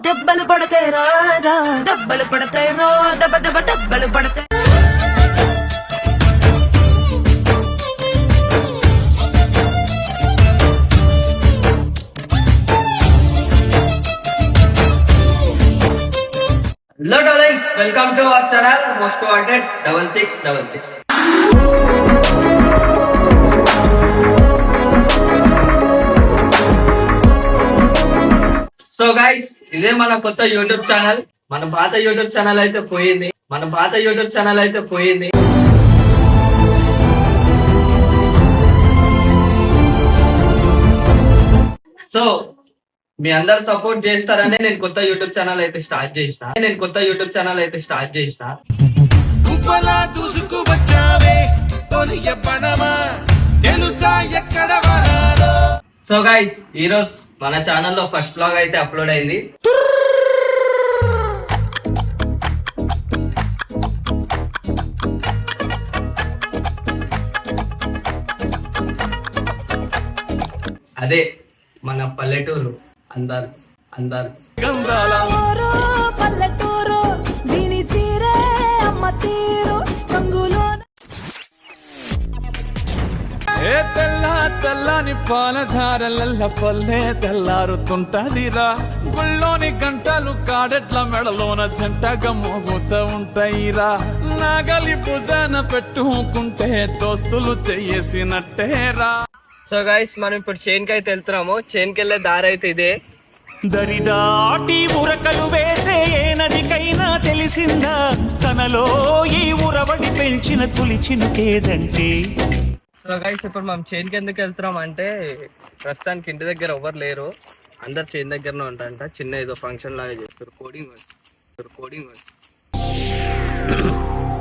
దెబ్బలు పడతాయి రాజా, దెబ్బలు పడతాయి రో, దెబ్బ దెబ్బ దెబ్బలు పడతాయి. Hello darlings, welcome to our channel Most Wanted 6666. So guys, ఇదే మన కొత్త యూట్యూబ్ ఛానల్. మన పాత యూట్యూబ్ ఛానల్ అయితే పోయింది. సో మీ అందరు సపోర్ట్ చేస్తారని నేను కొత్త యూట్యూబ్ ఛానల్ అయితే స్టార్ట్ చేసిన. సో గైస్, ఈరోజు మన ఛానల్లో ఫస్ట్ వ్లాగ్ అయితే అప్లోడ్ అయింది. అదే మన పల్లెటూరు అందాలు. పల్లెటూరు దీని తీరే అమ్మ తీరు రంగులో తెల్లని పాలధారలల్ల పల్లె తెల్లారుతుంటదిరా. గుళ్ళోని గంటలు కాడెట్ల మెడలోన జంటగా మోగుతూ ఉంటాయిరా. నాగలి భుజాన పెట్టుకుంటే దోస్తులు చెయ్యేసినట్టేరా. సో గైస్, మనం ఇప్పుడు చేన్కి అయితే వెళ్తున్నాము. చేన్కి వెళ్ళే దారి అయితే ఇదే. దరిదాటి ఉరకలు వేసే ఏ నదికైనా తెలిసిందా తనలో ఈ ఉరవడి పెంచిన తొలి చినుకేదంటే. సో గైస్, ఇప్పుడు మనం చేన్కి ఎందుకు వెళ్తున్నాం అంటే, ప్రస్తుతానికి ఇంటి దగ్గర ఎవరు లేరు, అందరు చేన్ దగ్గరనే ఉంటారంట. చిన్న ఏదో ఫంక్షన్ లాగా చేస్తారు. Coding works.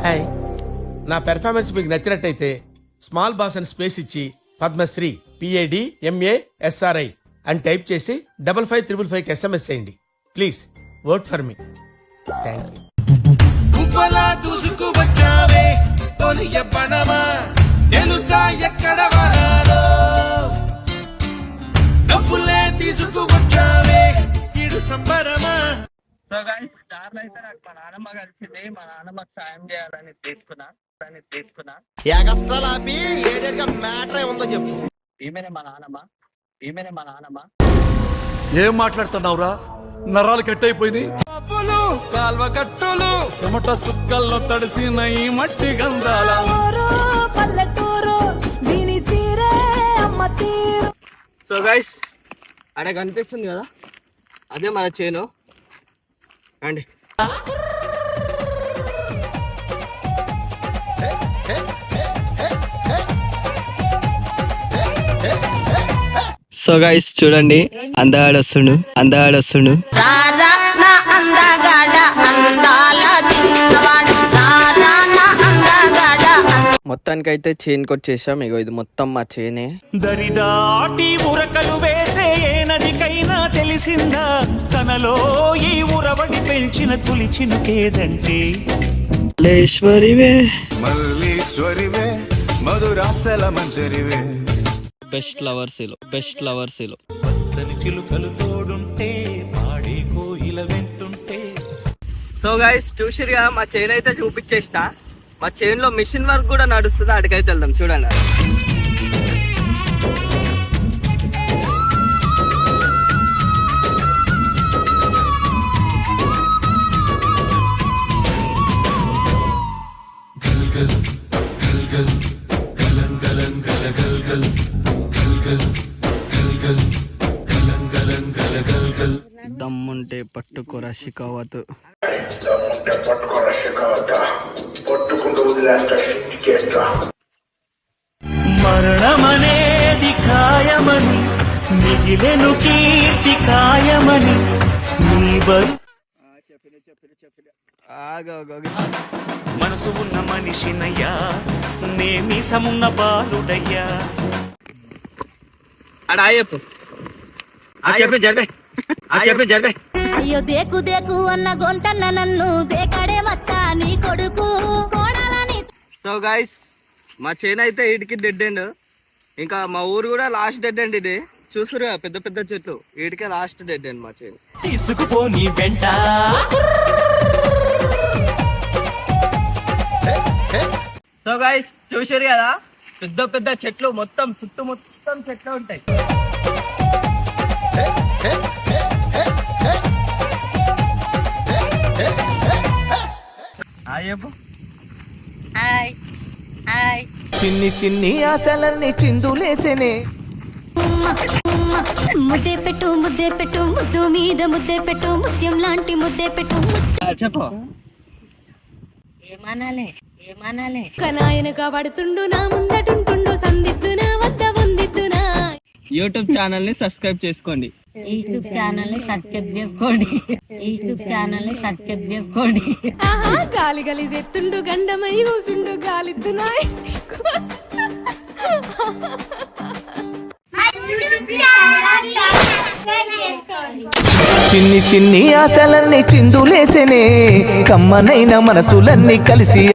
హాయ్, నా పెర్ఫార్మెన్స్ మీకు నచ్చినట్టయితే స్మాల్ బాస్ అని స్పేస్ ఇచ్చి పద్మశ్రీ PADMASRI అని టైప్ చేసి 55555 SMS చేయండి. Please vote for me. Thank you. So guys, కార్లో అయితే నాకు మా నాన్నమ్మ కలిసింది. మా నాన్నమ్మకి సాయం చేయాలని తీసుకున్నా. ఈమెనే మా నాన్నమ్మ. ఏం మాట్లాడుతున్నావురా? నరాలు కట్ అయిపోయింది. కాల్వ కట్టులు చెమట సుక్కల్లో తడిసిన ఈ మట్టి గంధాల పల్లెటూరు దీని తీరే అమ్మ తీరు. సో గైస్, అక్కడ కనిపిస్తుంది కదా, అదే మన చేను. రండి. సో గైస్, చూడండి, అందగాడొస్తుండు. మొత్తానికైతే చేన్కి వచ్చేసాం. ఇగో ఇది మొత్తం మా చేనే. దరిదాటి ఉరకలు వేసే ఏ నదికైనా తెలిసిందా తనలో ఈ ఉరవడి పెంచిన తొలి చినుకేదంటే. మల్లీశ్వరివే మధురాసల మంజరివే బెస్ట్ లవర్స్ పచ్చని చిలుకలు తోడుంటే పాడే కోయిల వెంటుంటే. సో గైస్, చూసిరుగా, మా చైన్ అయితే చూపించేసిన. మా చైన్ లో మిషన్ వర్క్ కూడా నడుస్తుంది. అటుకైతే వెళ్దాం, చూడండి. దమ్ముంటే పట్టుకోరా షికావత్. మరణమనేది ఖాయమని మిగిలెను కీర్తి ఖాయమని మనసు ఉన్న మనిషినయ్యా, నేమీసమున్న బాలుడయ్యా. అడా చెప్పు, చెప్పే. అయ్యో దేకు దేకు అన్న గొంతన్న నన్ను దేకడే మత్త నీ కొడుకు కోడాలని. సో గైస్, మా చేను అయితే ఇటుకి డెడ్ ఎండ్. ఇంకా మా ఊరు కూడా లాస్ట్ డెడ్ ఎండ్ ఇది. చూసురుగా పెద్ద పెద్ద చెట్లు, వీడికే లాస్ట్ డెడ్ అండి మా చేను. తీసుకుపోని వెంట సో గైస్ చూసారు కదా, పెద్ద పెద్ద చెట్లు, మొత్తం చుట్టూ మొత్తం చెట్లు ఉంటాయి. చెప్పు. Hi hi. చిన్ని చిన్ని ఆశలన్నీ చిందులేసేనే. ముద్దే పెట్టు ముద్దే పెట్టు, ముద్దు మీద ముద్దే పెట్టు, ముత్యం లాంటి ముద్దే పెట్టు. చెప్పు. ఏమనాలే ఏమనాలే కనాయనగా పడుతుండు నా ముందటుంటుండు, సందిద్దు నా వద్ద ఉందిద్దునా. యూట్యూబ్ ఛానల్ ని సబ్స్క్రైబ్ చేసుకోండి. యూట్యూబ్ ఛానల్ ని సబ్స్క్రైబ్ చేసుకోండి. యూట్యూబ్ ఛానల్ ని సబ్స్క్రైబ్ చేసుకోండి. ఆహా గాలి గలి చేస్తుండు, గండమై కూసుండు గాలిద్దునా. చిన్ని చిన్ని ఆశలన్నీ చిందులేసేనే, కమ్మనైన మనసులన్నీ కలిసి